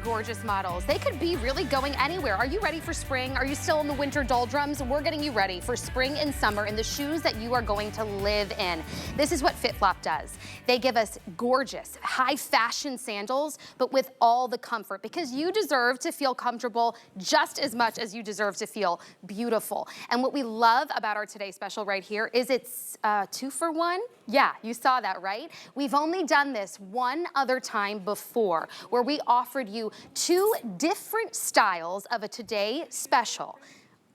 gorgeous models. They could be really going anywhere. Are you ready for spring? Are you still in the winter doldrums? We're getting you ready for spring and summer in the shoes that you are going to live in. This is what FitFlop does. They give us gorgeous, high fashion sandals, but with all the comfort, because you deserve to feel comfortable just as much as you deserve to feel beautiful. And what we love about our Today Special right here is it's 2 for 1. Yeah, you saw that, right? We've only done this one other time before, where we offered you 2 different styles of a Today Special.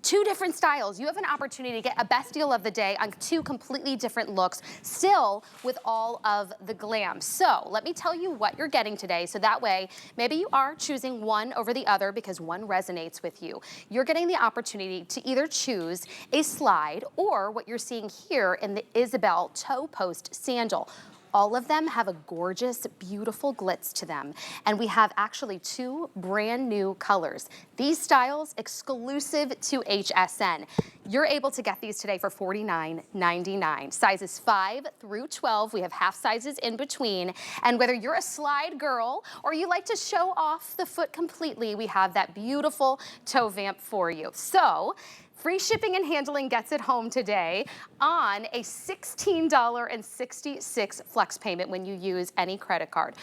2 different styles. You have an opportunity to get a best deal of the day on 2 completely different looks, still with all of the glam. So let me tell you what you're getting today, so that way maybe you are choosing one over the other because one resonates with you. You're getting the opportunity to either choose a slide or what you're seeing here in the Isabelle toe post sandal. All of them have a gorgeous, beautiful glitz to them. And we have actually 2 brand new colors. These styles exclusive to HSN. You're able to get these today for $49.99. Sizes 5 through 12. We have half sizes in between. And whether you're a slide girl or you like to show off the foot completely, we have that beautiful toe vamp for you. So, free shipping and handling gets it home today on a $16.66 flex payment when you use any credit card.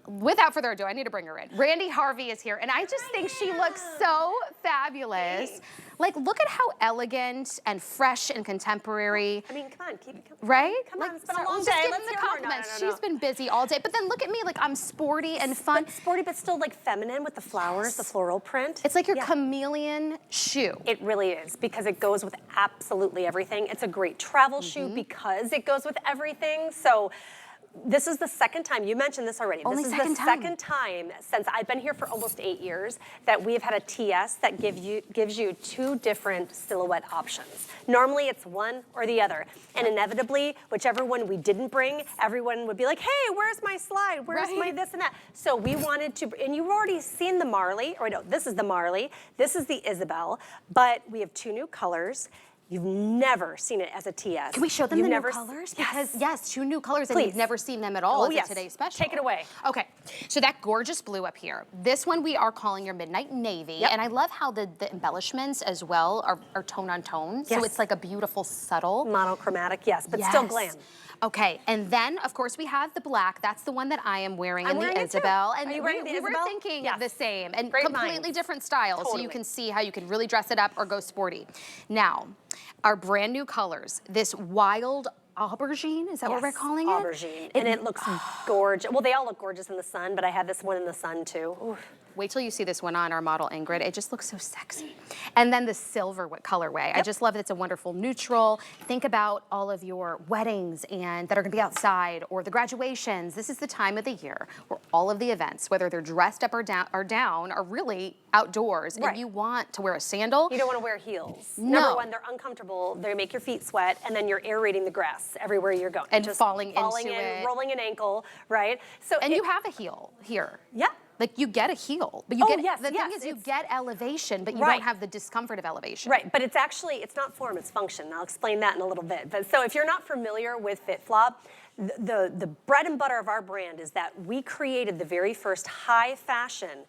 Without further ado, I need to bring her in. Randy Harvey is here, and I just think she looks so fabulous. Thanks. Like, look at how elegant and fresh and contemporary. I mean, come on, keep it coming. Right? Come on, it's been like, a long just day. give them the compliments. She's been busy all day, but then look at me, like I'm sporty and fun. But sporty, but still like feminine with the flowers, the floral print. It's like your chameleon shoe. It really is, because it goes with absolutely everything. It's a great travel shoe because it goes with everything. So this is the second time, you mentioned this already. This is the second time since I've been here for almost 8 years that we've had a TS that gives you 2 different silhouette options. Normally it's one or the other. And inevitably, whichever one we didn't bring, everyone would be like, hey, where's my slide? Where's my this and that? So we wanted to, and you've already seen the Marley, or no, this is the Marley, this is the Isabelle, but we have 2 new colors. You've never seen it as a TS. Can we show them the new colors? Because yes, 2 new colors, and you've never seen them at all as a Today Special. Take it away. Okay, so that gorgeous blue up here. This one we are calling your Midnight Navy, and I love how the embellishments as well are tone on tone. So it's like a beautiful, subtle. Monochromatic, yes, but still glam. Okay, and then of course we have the black. That's the one that I am wearing in the Isabelle. And are you wearing the Isabelle? We were thinking the same, and completely different styles, so you can see how you can really dress it up or go sporty. Now, our brand new colors, this wild aubergine, is that what we're calling it? Aubergine, and it looks gorgeous. Well, they all look gorgeous in the sun, but I had this one in the sun too. Oof. Wait till you see this one on our model Ingrid. It just looks so sexy. And then the silver colorway. I just love that it's a wonderful neutral. Think about all of your weddings and that are gonna be outside, or the graduations. This is the time of the year where all of the events, whether they're dressed up or down, are really outdoors. And you want to wear a sandal. You don't want to wear heels. No. Number one, they're uncomfortable. They make your feet sweat, and then you're aerating the grass everywhere you're going. And just falling into it. Rolling an ankle, right? So and you have a heel here. Yeah. Like you get a heel, but you get the thing is you get elevation, but you don't have the discomfort of elevation. Right, but it's actually, it's not form, it's function. I'll explain that in a little bit. But so if you're not familiar with FitFlop, the bread and butter of our brand is that we created the very first high fashion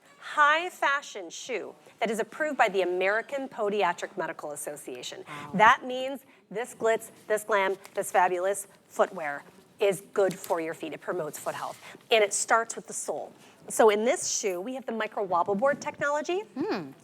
shoe that is approved by the American Podiatric Medical Association. Wow. That means this glitz, this glam, this fabulous footwear is good for your feet. It promotes foot health. And it starts with the sole. So in this shoe, we have the Microwobbleboard technology.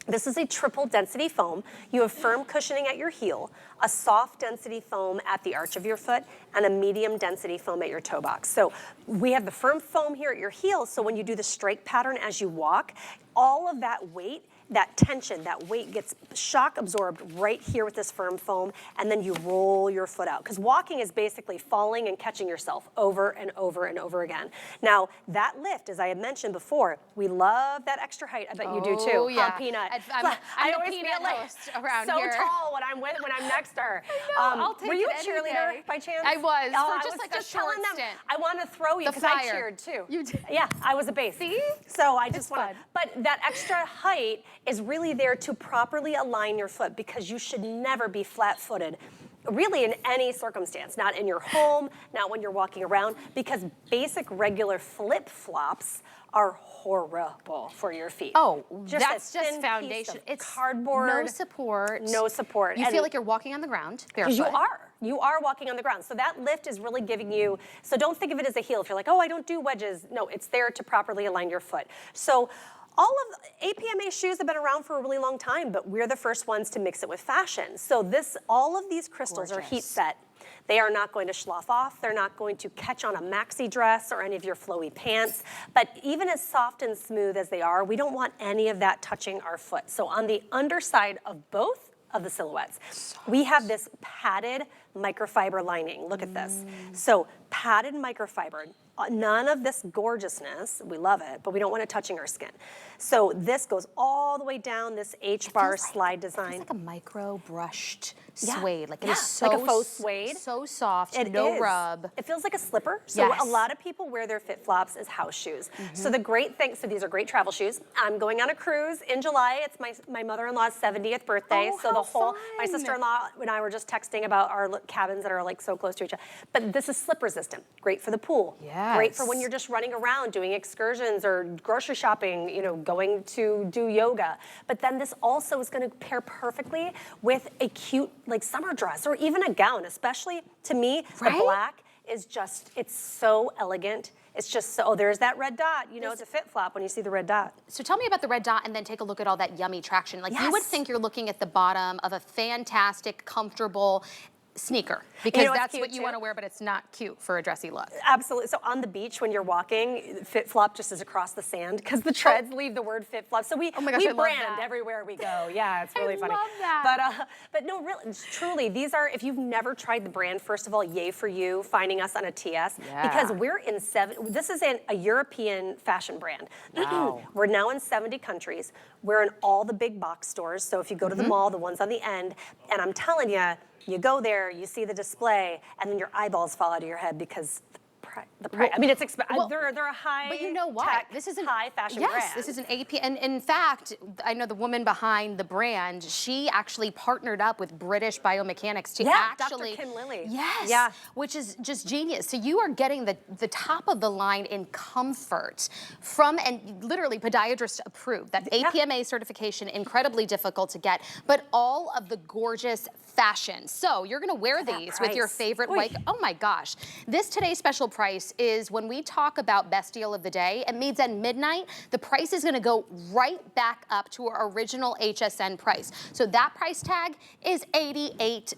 This is a triple density foam. You have firm cushioning at your heel, a soft density foam at the arch of your foot, and a medium density foam at your toe box. So we have the firm foam here at your heel, so when you do the strike pattern as you walk, all of that weight, that tension, that weight gets shock absorbed right here with this firm foam, and then you roll your foot out. Because walking is basically falling and catching yourself over and over and over again. Now, that lift, as I had mentioned before, we love that extra height. I bet you do too. Yeah. Peanut. I always feel like around so here. Tall when I'm next to her. I know, I'll take were you a cheerleader by chance? I was, for just like a short stint. I want to throw you because I cheered too. You did? Yeah, I was a base. See? So I just want to, but that extra height is really there to properly align your foot, because you should never be flat-footed really in any circumstance, not in your home, not when you're walking around, because basic regular flip-flops are horrible for your feet. Oh, just that's just foundation. It's cardboard. No support. No support. You feel like you're walking on the ground barefoot. You are walking on the ground. So that lift is really giving you, so don't think of it as a heel. If you're like, oh, I don't do wedges. No, it's there to properly align your foot. So all of APMA shoes have been around for a really long time, but we're the first ones to mix it with fashion. So all of these crystals are heat set. They are not going to slough off. They're not going to catch on a maxi dress or any of your flowy pants. But even as soft and smooth as they are, we don't want any of that touching our foot. So on the underside of both of the silhouettes, we have this padded microfiber lining. Look at this. So padded microfiber. None of this gorgeousness, we love it, but we don't want it touching our skin. So this goes all the way down this H-bar slide design. It's like a micro brushed suede. Like it is so like a faux suede. So soft, It no is. rub. It feels like a slipper. So a lot of people wear their FitFlops as house shoes. So the great thing, so these are great travel shoes. I'm going on a cruise in July. It's my mother-in-law's 70th birthday. Oh, so the whole, fun. my sister-in-law and I were just texting about our cabins that are like so close to each other. But this is slip resistant. Great for the pool. Great for when you're just running around doing excursions or grocery shopping, you know, going to do yoga. But then this also is going to pair perfectly with a cute like summer dress or even a gown, especially to me, the black is just, it's so elegant. It's just so, oh, there's that red dot. You know, it's a FitFlop when you see the red dot. So tell me about the red dot and then take a look at all that yummy traction. Like you would think you're looking at the bottom of a fantastic, comfortable sneaker because that's what you want to wear, but it's not cute for a dressy look. Absolutely. So on the beach when you're walking, FitFlop just is across the sand because the treads leave the word FitFlop. So we brand everywhere we go. Yeah, it's really funny. I love that. But no, really, truly, these are, if you've never tried the brand, first of all, yay for you finding us on a TS because we're in this is a European fashion brand. Wow. We're now in 70 countries. We're in all the big box stores. So if you go to the mall, the ones on the end, and I'm telling you, you go there, you see the display, and then your eyeballs fall out of your head because the price. I mean, it's expensive. They're a high. But you know what? Tech, this is a high fashion brand. Yes, this is an AP. And in fact, I know the woman behind the brand. She actually partnered up with British biomechanics to actually. Dr. Kim Lilly. Yes. Yeah. Which is just genius. So you are getting the top of the line in comfort from and literally podiatrist approved. That APMA certification, incredibly difficult to get, but all of the gorgeous fashion. So you're gonna wear these with your favorite white. Oh my gosh. This today's special price is when we talk about best deal of the day, it means at midnight, the price is gonna go right back up to our original HSN price. So that price tag is $88.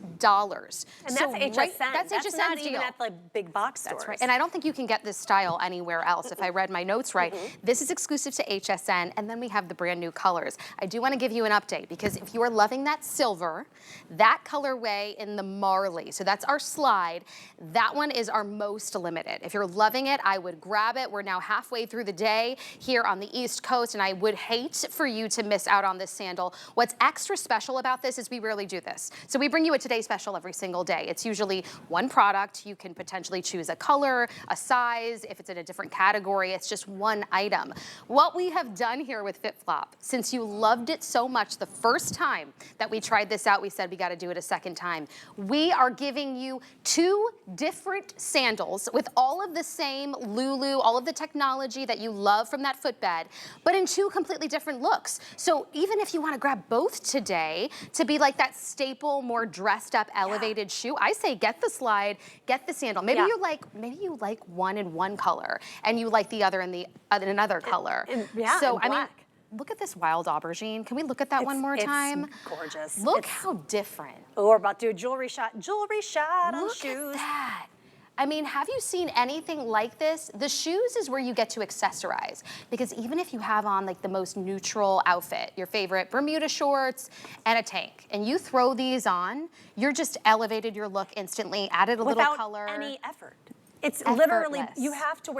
And that's HSN. That's HSN's not deal. even at the big box stores. That's right. And I don't think you can get this style anywhere else if I read my notes right. This is exclusive to HSN, and then we have the brand new colors. I do want to give you an update because if you are loving that silver, that colorway in the Marley, so that's our slide, that one is our most limited. If you're loving it, I would grab it. We're now halfway through the day here on the East Coast, and I would hate for you to miss out on this sandal. What's extra special about this is we rarely do this. So we bring you a Today Special every single day. It's usually one product. You can potentially choose a color, a size. If it's in a different category, it's just one item. What we have done here with FitFlop, since you loved it so much the first time that we tried this out, we said we got to do it a second time. We are giving you 2 different sandals with all of the same Lulu, all of the technology that you love from that footbed, but in 2 completely different looks. So even if you want to grab both today to be like that staple, more dressed up, elevated shoe, I say get the slide, get the sandal. Maybe you like one in one color and you like the other in another color. So I mean, look at this wild aubergine. Can we look at that one more time? It's gorgeous. Look how different. Oh, we're about to do a jewelry shot on shoes. Look at that. I mean, have you seen anything like this? The shoes is where you get to accessorize because even if you have on like the most neutral outfit, your favorite Bermuda shorts and a tank, and you throw these on, you're just elevated your look instantly, added a little color. Without any effort. It's literally, you have to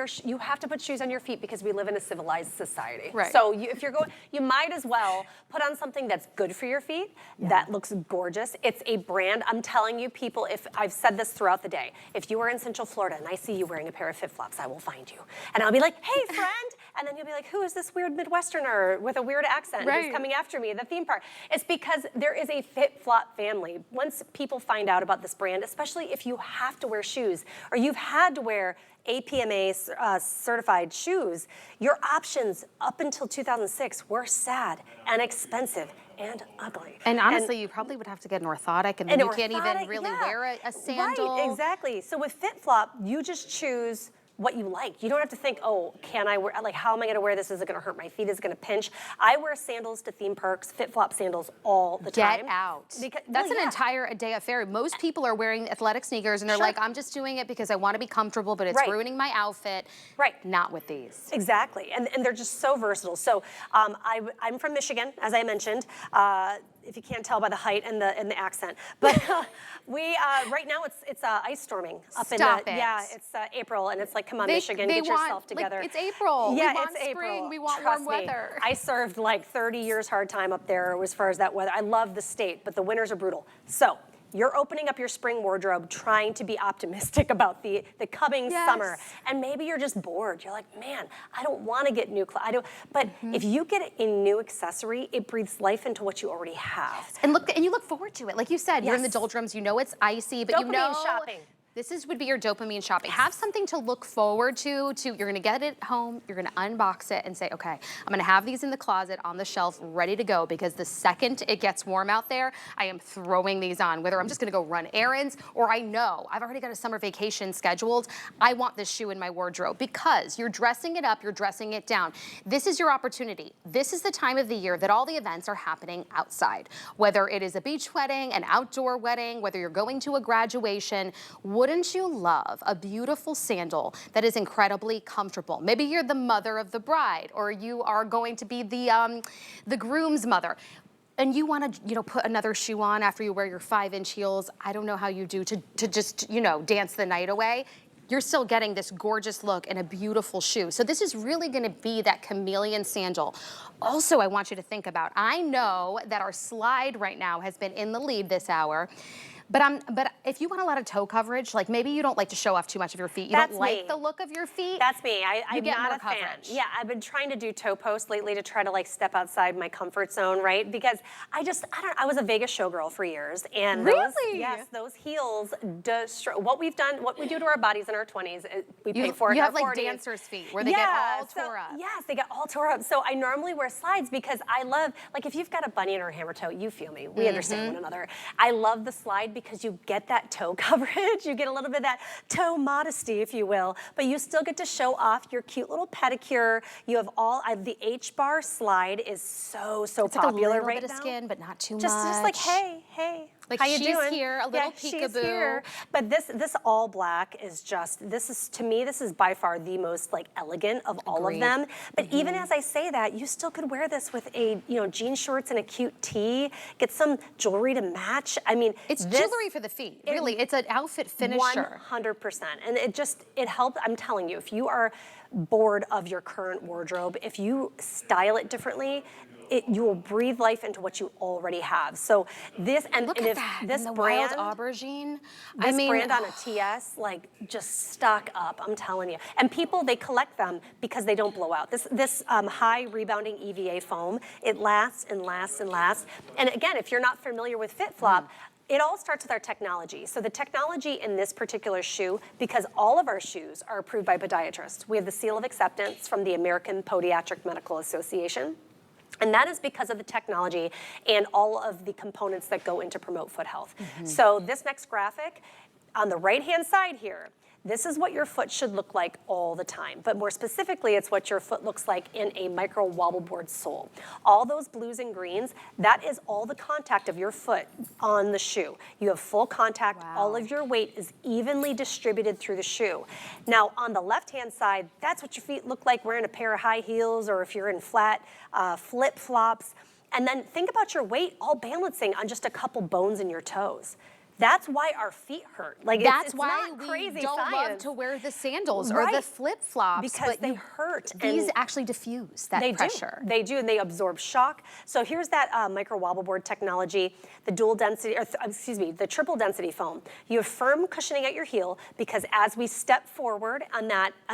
put shoes on your feet because we live in a civilized society. Right. So if you're going, you might as well put on something that's good for your feet, that looks gorgeous. It's a brand. I'm telling you, people, if I've said this throughout the day, if you are in Central Florida and I see you wearing a pair of FitFlops, I will find you. And I'll be like, hey, friend, And then you'll be like, who is this weird Midwesterner with a weird accent who's coming after me at the theme park? It's because there is a FitFlop family. Once people find out about this brand, especially if you have to wear shoes or you've had to wear APMA certified shoes, your options up until 2006 were sad and expensive and ugly. And honestly, you probably would have to get an orthotic, and then you can't even really wear a sandal. Right, exactly. So with FitFlop, you just choose what you like. You don't have to think, oh, can I wear, like, how am I gonna wear this? Is it gonna hurt my feet? Is it gonna pinch? I wear sandals to theme parks, FitFlop sandals all the time. Get out. That's an entire day affair. Most people are wearing athletic sneakers and they're like, I'm just doing it because I wanna be comfortable, but it's ruining my outfit. Not with these. Exactly, and they're just so versatile. So I'm from Michigan, as I mentioned. If you can't tell by the height and the accent, but we right now it's ice storming up it's April, and it's like, come on, Michigan, get yourself together. Like, it's April. Yeah, we want it's spring. April. We want Trust warm me, weather. I served like 30 years hard time up there as far as that weather. I love the state, but the winters are brutal. So you're opening up your spring wardrobe, trying to be optimistic about the coming summer. And maybe you're just bored. You're like, man, I don't want to get new clothes. But if you get a new accessory, it breathes life into what you already have. And you look forward to it. Like you said, you're in the doldrums, you know it's icy, but you know shopping. This would be your dopamine shopping. Have something to look forward to. You're gonna get it home, you're gonna unbox it and say, okay, I'm gonna have these in the closet on the shelf ready to go, because the second it gets warm out there, I am throwing these on, whether I'm just gonna go run errands or I know I've already got a summer vacation scheduled. I want this shoe in my wardrobe, because you're dressing it up, you're dressing it down. This is your opportunity. This is the time of the year that all the events are happening outside. Whether it is a beach wedding, an outdoor wedding, whether you're going to a graduation, wouldn't you love a beautiful sandal that is incredibly comfortable? Maybe you're the mother of the bride, or you are going to be the groom's mother, and you want to, put another shoe on after you wear your 5-inch heels. I don't know how you do to just, dance the night away. You're still getting this gorgeous look and a beautiful shoe. So this is really gonna be that chameleon sandal. Also, I want you to think about, I know that our slide right now has been in the lead this hour, but if you want a lot of toe coverage, like maybe you don't like to show off too much of your feet, you don't like the look of your feet. That's me. I'm get not more a fan. coverage. Yeah, I've been trying to do toe posts lately to try to like step outside my comfort zone, right? Because I was a Vegas showgirl for years, and those heels destroy what we do to our bodies in our 20s. We pay for it. You have like dancer's feet where they get all tore up. Yes, they get all tore up. So I normally wear slides because I love, like, if you've got a bunny or a hammer toe, you feel me. We understand one another. I love the slide because you get that toe coverage. You get a little bit of that toe modesty, if you will, but you still get to show off your cute little pedicure. You have the H-bar slide is so popular right now. Like a little bit of skin, but not too much. Just like, hey. Like, how you she's doing? here, a little peekaboo. She's here. But this all black is just, to me, this is by far the most like elegant of all of them. But even as I say that, you still could wear this with a, jean shorts and a cute tee, get some jewelry to match. I mean, it's jewelry for the feet, really. It's an outfit finisher. 100%. And it helps, I'm telling you, if you are bored of your current wardrobe, if you style it differently, you will breathe life into what you already have. So this, and look at that, this and the brand, wild aubergine. This brand on a TS, like, just stock up, I'm telling you. And people, they collect them because they don't blow out. This high rebounding EVA foam, it lasts and lasts and lasts. And again, if you're not familiar with FitFlop, it all starts with our technology. So the technology in this particular shoe, because all of our shoes are approved by podiatrists. We have the seal of acceptance from the American Podiatric Medical Association. And that is because of the technology and all of the components that go into promote foot health. So this next graphic, on the right-hand side here, this is what your foot should look like all the time. But more specifically, it's what your foot looks like in a Microwobbleboard sole. All those blues and greens, that is all the contact of your foot on the shoe. You have full contact. Wow. All of your weight is evenly distributed through the shoe. Now, on the left-hand side, that's what your feet look like wearing a pair of high heels, or if you're in flat flip-flops. And then think about your weight all balancing on just a couple bones in your toes. That's why our feet hurt. Like That's it's why not we crazy don't love science. to wear the sandals or Right. the flip-flops. Because they hurt. These and actually diffuse that they pressure. They do, and they absorb shock. So here's that Microwobbleboard technology, the dual density, or excuse me, the triple density foam. You have firm cushioning at your heel because as we step forward on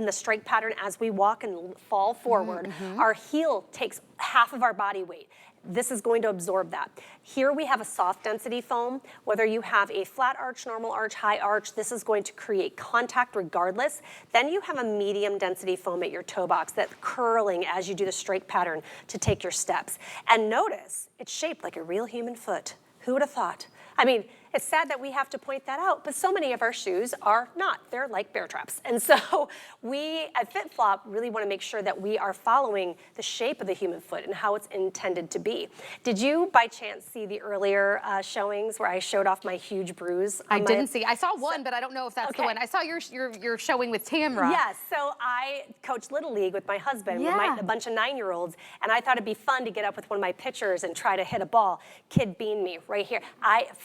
the strike pattern, as we walk and fall forward, our heel takes half of our body weight. This is going to absorb that. Here we have a soft density foam. Whether you have a flat arch, normal arch, high arch, this is going to create contact regardless. Then you have a medium density foam at your toe box that's curling as you do the strike pattern to take your steps. And notice, it's shaped like a real human foot. Who would have thought? I mean, it's sad that we have to point that out, but so many of our shoes are not. They're like bear traps. And so we at FitFlop really want to make sure that we are following the shape of the human foot and how it's intended to be. Did you by chance see the earlier showings where I showed off my huge bruise? I didn't see. I saw one, but I don't know if that's the one. I saw your showing with Tamra. Yes, so I coach Little League with my husband, with a bunch of 9-year-olds, and I thought it'd be fun to get up with one of my pitchers and try to hit a ball. Kid beamed me right here.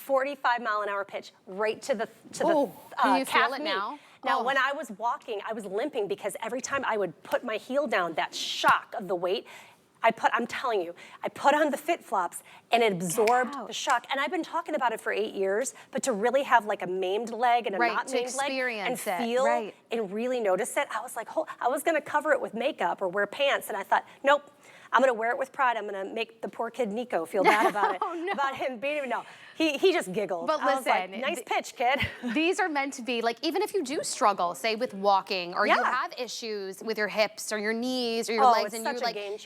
45-mile-an-hour pitch right to the can you calf feel it knee. now? Now, when I was walking, I was limping because every time I would put my heel down, that shock of the weight, I'm telling you, I put on the FitFlops and it absorbed the shock. And I've been talking about it for 8 years, but to really have like a maimed leg and a not maimed leg and feel and really notice it, I was like, I was gonna cover it with makeup or wear pants, and I thought, nope, I'm gonna wear it with pride. I'm gonna make the poor kid Nico feel bad about it, about him beating me. No, he just giggled. But listen, I was like, nice pitch, kid. These are meant to be, like, even if you do struggle, say with walking, or you have issues with your hips or your knees or your legs, and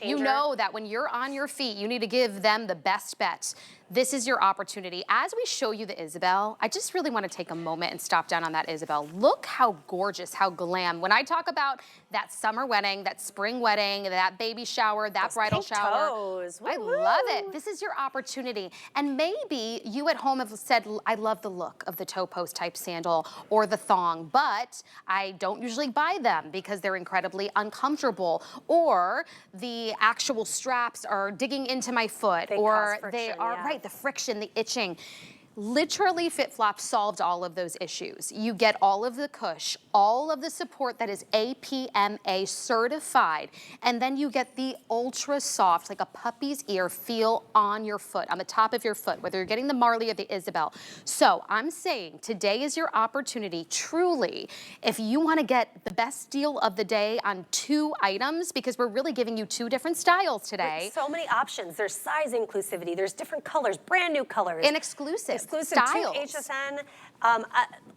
you know that when you're on your feet, you need to give them the best bet. This is your opportunity. As we show you the Isabelle, I just really want to take a moment and stop down on that Isabelle. Look how gorgeous, how glam. When I talk about that summer wedding, that spring wedding, that baby shower, that bridal shower, I love it. This is your opportunity. And maybe you at home have said, I love the look of the toe post type sandal or the thong, but I don't usually buy them because they're incredibly uncomfortable, or the actual straps are digging into my foot, or they are, the friction, the itching. Literally, FitFlop solved all of those issues. You get all of the cush, all of the support that is APMA certified, and then you get the ultra soft, like a puppy's ear feel on your foot, on the top of your foot, whether you're getting the Marley or the Isabelle. So I'm saying today is your opportunity, truly, if you want to get the best deal of the day on 2 items, because we're really giving you 2 different styles today. There's so many options. There's size inclusivity. There's different colors, brand new colors. And exclusive styles. To HSN,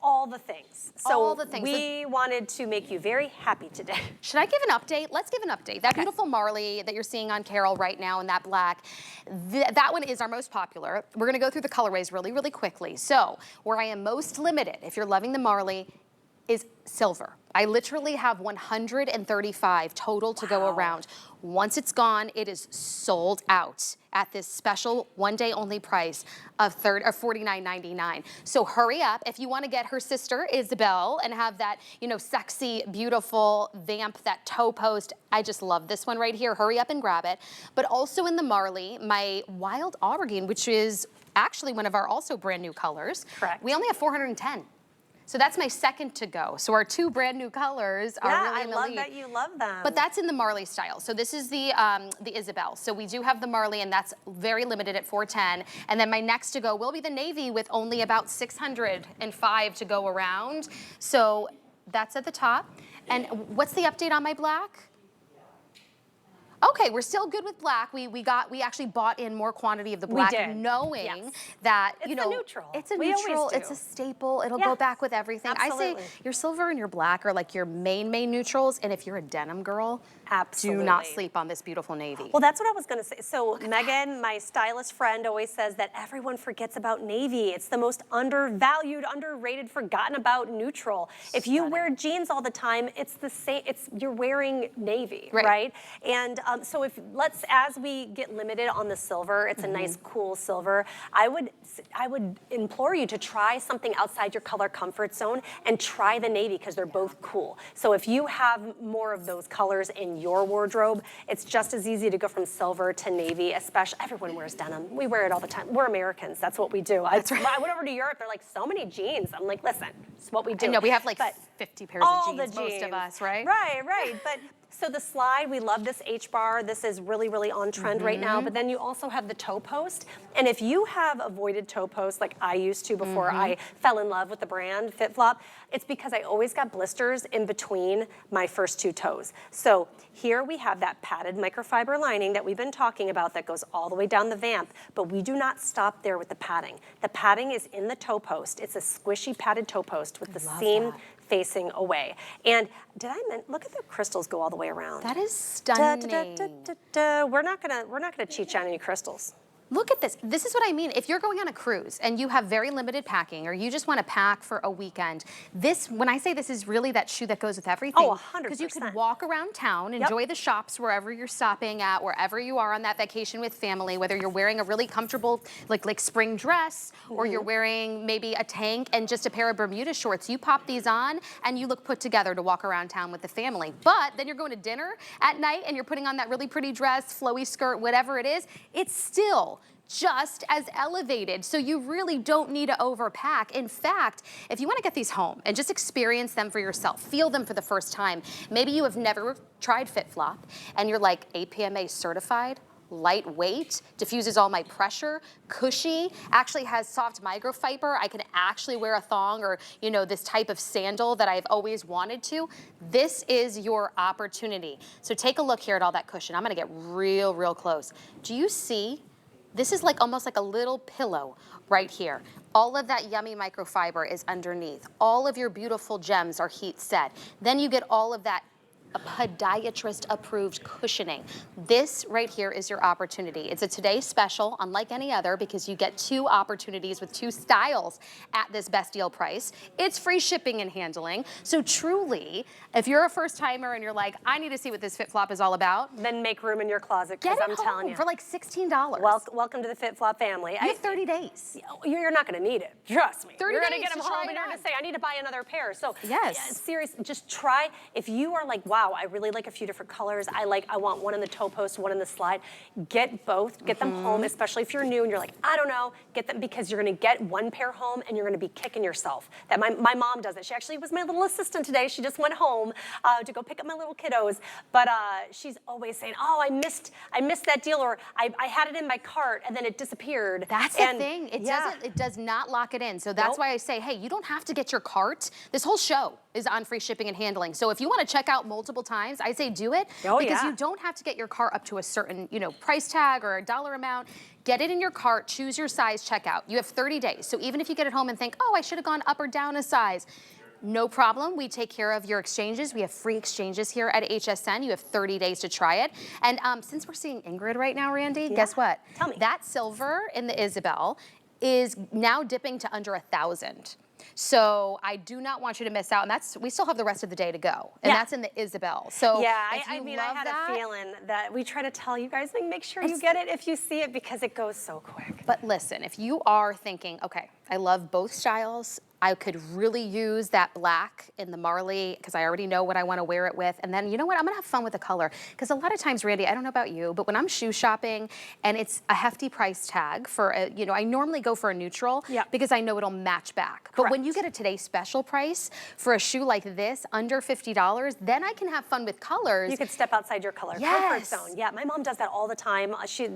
all the things. So all the things. We wanted to make you very happy today. Should I give an update? Let's give an update. That beautiful Marley that you're seeing on Carol right now in that black, that one is our most popular. We're gonna go through the colorways really, really quickly. So where I am most limited, if you're loving the Marley, is silver. I literally have 135 total to go around. Once it's gone, it is sold out at this special one-day only price of $49.99. So hurry up if you want to get her sister Isabelle and have that, you know, sexy, beautiful vamp, that toe post. I just love this one right here. Hurry up and grab it. But also in the Marley, my Wild Aubergine, which is actually one of our also brand new colors. Correct. We only have 410. So that's my second to go. So our 2 brand new colors are really in the lead. I love that you love them. But that's in the Marley style. So this is the Isabelle. So we do have the Marley, and that's very limited at 410. And then my next to go will be the navy with only about 605 to go around. So that's at the top. And what's the update on my black? Okay, we're still good with black. We actually bought in more quantity of the black, knowing that, you know, it's a neutral, it's a staple. It'll go back with everything. Absolutely. I say your silver and your black are like your main neutrals, and if you're a denim girl, do not sleep on this beautiful navy. Well, that's what I was gonna say. So Megan, my stylist friend, always says that everyone forgets about navy. It's the most undervalued, underrated, forgotten about neutral. If you wear jeans all the time, it's the same. You're wearing navy, right? And so as we get limited on the silver, it's a nice cool silver. I would implore you to try something outside your color comfort zone and try the navy, because they're both cool. So if you have more of those colors in your wardrobe. It's just as easy to go from silver to navy, especially, everyone wears denim. We wear it all the time. We're Americans, that's what we do. That's right. I went over to Europe, they're like, so many jeans. I'm like, listen, it's what we do. I know, we have like 50 pairs of jeans, most of us, right? Right, but so the slide, we love this H-bar. This is really, really on trend right now, but then you also have the toe post. And if you have avoided toe posts like I used to before I fell in love with the brand, FitFlop, it's because I always got blisters in between my first two toes. So here we have that padded microfiber lining that we've been talking about that goes all the way down the vamp, but we do not stop there with the padding. The padding is in the toe post. It's a squishy padded toe post with the seam facing away. And look at the crystals go all the way around. That is stunning. We're not gonna cheat you on any crystals. Look at this. This is what I mean. If you're going on a cruise and you have very limited packing, or you just want to pack for a weekend, when I say this is really that shoe that goes with everything. Oh, 100%. Because you can walk around town, enjoy the shops wherever you're stopping at, wherever you are on that vacation with family, whether you're wearing a really comfortable like spring dress, or you're wearing maybe a tank and just a pair of Bermuda shorts. You pop these on and you look put together to walk around town with the family. But then you're going to dinner at night and you're putting on that really pretty dress, flowy skirt, whatever it is, it's still just as elevated. So you really don't need to overpack. In fact, if you want to get these home and just experience them for yourself, feel them for the first time, maybe you have never tried FitFlop and you're like APMA certified, lightweight, diffuses all my pressure, cushy, actually has soft microfiber. I can actually wear a thong or, this type of sandal that I've always wanted to. This is your opportunity. So take a look here at all that cushion. I'm gonna get real, real close. Do you see? This is almost like a little pillow right here. All of that yummy microfiber is underneath. All of your beautiful gems are heat set. Then you get all of that podiatrist approved cushioning. This right here is your opportunity. It's a today special, unlike any other, because you get 2 opportunities with 2 styles at this best deal price. It's free shipping and handling. So truly, if you're a first timer and you're like, I need to see what this FitFlop is all about, then make room in your closet, because I'm telling you. For like $16. Welcome to the FitFlop family. You have 30 days. You're not gonna need it, trust me. 30 you're gonna days get them to home try and you're gonna it say, I need to buy another pair. So yes, seriously, just try. If you are like, wow, I really like a few different colors. I want one in the toe post, one in the slide. Get both, get them home, especially if you're new and you're like, I don't know, get them, because you're gonna get one pair home and you're gonna be kicking yourself. That my mom does it. She actually was my little assistant today. She just went home to go pick up my little kiddos, but she's always saying, oh, I missed that deal, or I had it in my cart and then it disappeared. That's the thing. It does not lock it in. So that's why I say, hey, you don't have to get your cart. This whole show is on free shipping and handling. So if you want to check out multiple times, I say do it, because you don't have to get your cart up to a certain, price tag or a dollar amount. Get it in your cart, choose your size, check out. You have 30 days. So even if you get it home and think, oh, I should have gone up or down a size, no problem. We take care of your exchanges. We have free exchanges here at HSN. You have 30 days to try it. And since we're seeing Ingrid right now, Randy, guess what? Tell me. That silver in the Isabelle is now dipping to under 1,000. So I do not want you to miss out, and we still have the rest of the day to go, and that's in the Isabelle. So yeah, I had a feeling that we try to tell you guys, make sure you get it if you see it, because it goes so quick. But listen, if you are thinking, okay, I love both styles, I could really use that black in the Marley because I already know what I want to wear it with. And then, you know what? I'm going to have fun with the color. Because a lot of times, Randy, I don't know about you, but when I'm shoe shopping and it's a hefty price tag for, I normally go for a neutral because I know it'll match back. But when you get a today special price for a shoe like this, under $50, then I can have fun with colors. You could step outside your color comfort zone. Yeah, my mom does that all the time. She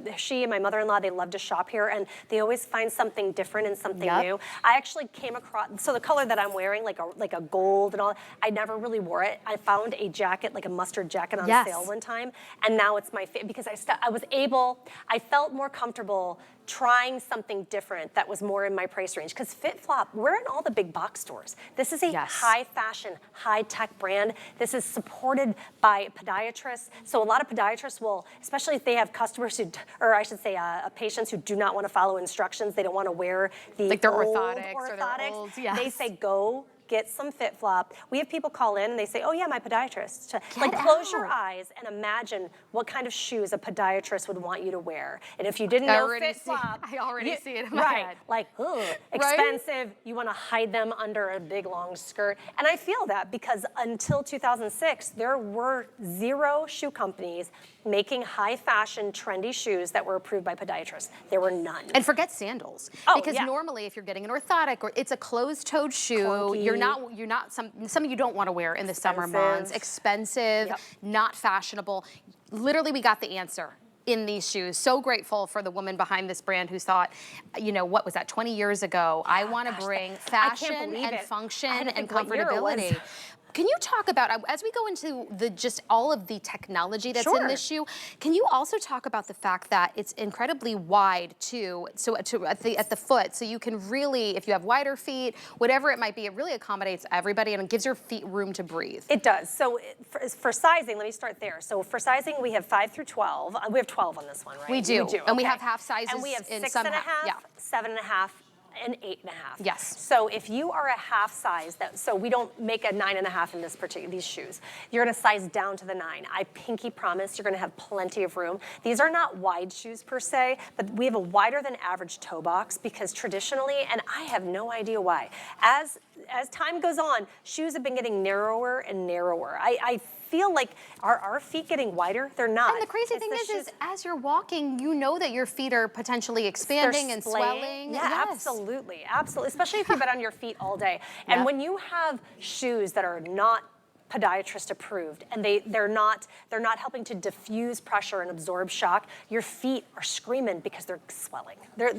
and my mother-in-law, they love to shop here, and they always find something different and something new. I actually came across, so the color that I'm wearing, like a gold and all, I never really wore it. I found a jacket, like a mustard jacket on sale one time, and now it's my favorite because I felt more comfortable trying something different that was more in my price range. Because FitFlop, we're in all the big box stores. This is a high fashion, high tech brand. This is supported by podiatrists. So a lot of podiatrists will, especially if they have customers who, or I should say patients who do not want to follow instructions, they don't want to wear the like their old orthotics. Or their old, they say go get some FitFlop. We have people call in and they say, oh yeah, my podiatrist. Like close your eyes and imagine what kind of shoes a podiatrist would want you to wear. And if you didn't know FitFlop, I already see it in my head. Like, ugh, expensive. You want to hide them under a big long skirt. And I feel that because until 2006, there were 0 shoe companies making high fashion, trendy shoes that were approved by podiatrists. There were none. And forget sandals. Because normally if you're getting an orthotic or it's a closed-toed shoe, clunky. you're not some of you don't want to wear in the summer months. Expensive, not fashionable. Literally, we got the answer in these shoes. So grateful for the woman behind this brand who thought, you know, what was that, 20 years ago? I want to bring fashion and function and comfortability. Can you talk about, as we go into just all of the technology that's in this shoe, can you also talk about the fact that it's incredibly wide too, so at the foot, so you can really, if you have wider feet, whatever it might be, it really accommodates everybody and it gives your feet room to breathe. It does. So for sizing, let me start there. So for sizing, we have 5 through 12. We have 12 on this one, right? We do. And we have half sizes. And we have in 6.5, 7.5, and 8.5. Yes. So if you are a half size, so we don't make a 9.5 in these shoes. You're gonna size down to the 9. I pinky promise you're gonna have plenty of room. These are not wide shoes per se, but we have a wider than average toe box because traditionally, and I have no idea why, as time goes on, shoes have been getting narrower and narrower. I feel like, are our feet getting wider? They're not. And the crazy thing is as you're walking, you know that your feet are potentially expanding and swelling. Yeah, absolutely, absolutely. Especially if you've been on your feet all day. And when you have shoes that are not podiatrist approved and they're not helping to diffuse pressure and absorb shock, your feet are screaming because they're swelling. They're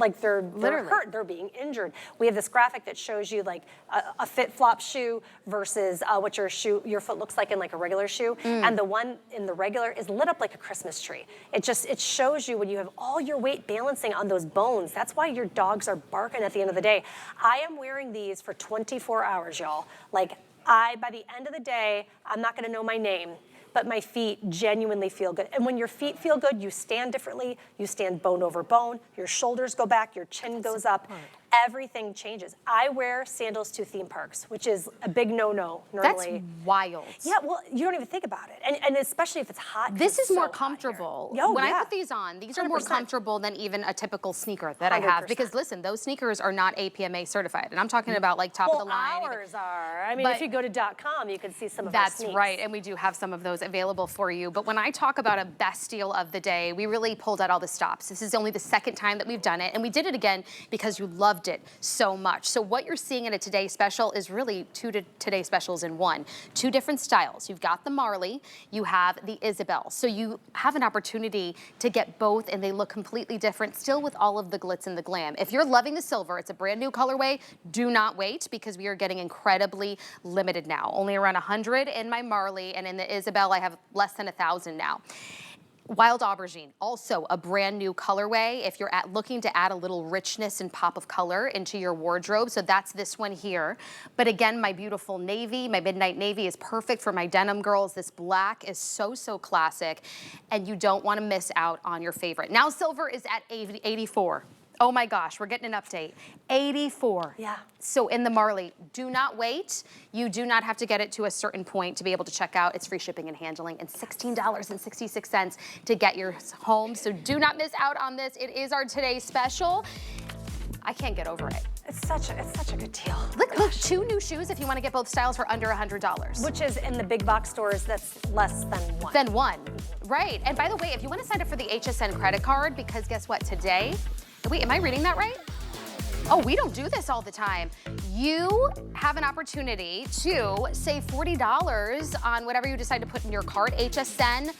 hurt, they're being injured. We have this graphic that shows you like a FitFlop shoe versus what your foot looks like in like a regular shoe. And the one in the regular is lit up like a Christmas tree. It shows you when you have all your weight balancing on those bones. That's why your dogs are barking at the end of the day. I am wearing these for 24 hours, y'all. Like, by the end of the day, I'm not gonna know my name, but my feet genuinely feel good. And when your feet feel good, you stand differently, you stand bone over bone, your shoulders go back, your chin goes up, everything changes. I wear sandals to theme parks, which is a big no-no normally. That's wild. Yeah, well, you don't even think about it. And especially if it's hot. This is more comfortable. When I put these on, these are 100%. more comfortable than even a typical sneaker that I have. Because listen, those sneakers are not APMA certified. And I'm talking about like top of the line. Ours are. I mean, if you go to .com, you can see some of our sneaks. That's right, and we do have some of those available for you. But when I talk about a best deal of the day, we really pulled out all the stops. This is only the second time that we've done it. And we did it again because you loved it so much. So what you're seeing in a Today Special is really 2 Today Specials in one. 2 different styles. You've got the Marley, you have the Isabelle. So you have an opportunity to get both and they look completely different, still with all of the glitz and the glam. If you're loving the silver, it's a brand new colorway, do not wait because we are getting incredibly limited now. Only around 100 in my Marley, and in the Isabelle I have less than 1,000 now. Wild Aubergine, also a brand new colorway if you're looking to add a little richness and pop of color into your wardrobe. So that's this one here. But again, my beautiful navy, my midnight navy is perfect for my denim girls. This black is so, so classic. And you don't want to miss out on your favorite. Now silver is at 84. Oh my gosh, we're getting an update. 84. Yeah. So in the Marley, do not wait. You do not have to get it to a certain point to be able to check out. It's free shipping and handling and $16.66 to get yours home. So do not miss out on this. It is our Today Special. I can't get over it. It's such a good deal. Look, 2 new shoes if you want to get both styles for under $100. Which is in the big box stores, that's less than one. Right. And by the way, if you want to sign up for the HSN credit card, because guess what, today, wait, am I reading that right? Oh, we don't do this all the time. You have an opportunity to save $40 on whatever you decide to put in your cart. HSN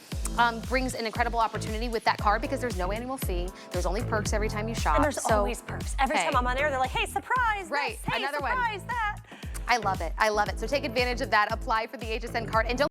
brings an incredible opportunity with that card because there's no annual fee. There's only perks every time you shop. And there's always perks. Every time I'm on there, they're like, hey, surprise, right, this, hey, another surprise, one. that. I love it. I love it. So take advantage of that. Apply for the HSN card. And don't